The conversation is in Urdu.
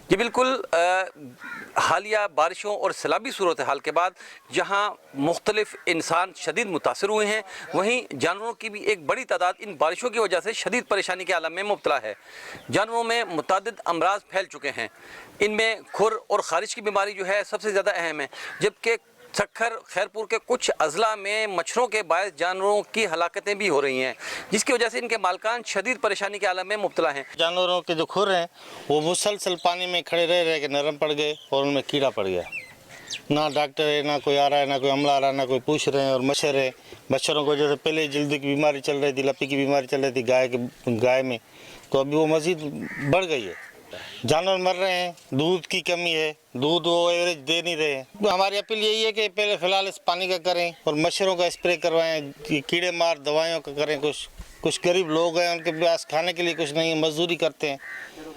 یہ بالکل حالیہ بارشوں اور سیلابی صورتحال کے بعد جہاں مختلف انسان شدید متاثر ہوئے ہیں، وہیں جانوروں کی بھی ایک بڑی تعداد ان بارشوں کی وجہ سے شدید پریشانی کے عالم میں مبتلا ہے۔ جانوروں میں متعدد امراض پھیل چکے ہیں، ان میں کھر اور خارش کی بیماری جو ہے سب سے زیادہ اہم ہے، جبکہ سکھر خیرپور کے کچھ اضلاع میں مچھروں کے باعث جانوروں کی ہلاکتیں بھی ہو رہی ہیں، جس کی وجہ سے ان کے مالکان شدید پریشانی کے عالم میں مبتلا ہیں۔ جانوروں کے جو کھر ہیں وہ مسلسل پانی میں کھڑے رہ کے نرم پڑ گئے اور ان میں کیڑا پڑ گیا۔ نہ ڈاکٹر ہے، نہ کوئی آ رہا ہے، نہ کوئی عملہ آ رہا ہے، نہ کوئی پوچھ رہے ہیں۔ اور مچھر ہے، مچھروں کو جیسے پہلے جلدی کی بیماری چل رہی تھی، لپی کی بیماری چل رہی تھی گائے میں، تو ابھی وہ مزید بڑھ گئی ہے۔ جانور مر رہے ہیں، دودھ کی کمی ہے، دودھ وہ ایوریج دے نہیں رہے ہیں۔ ہماری اپیل یہی ہے کہ پہلے فی الحال اس پانی کا کریں اور مچھروں کا اسپرے کروائیں، کیڑے مار دوائیوں کا کریں۔ کچھ غریب لوگ ہیں، ان کے پاس کھانے کے لیے کچھ نہیں ہے، مزدوری کرتے ہیں۔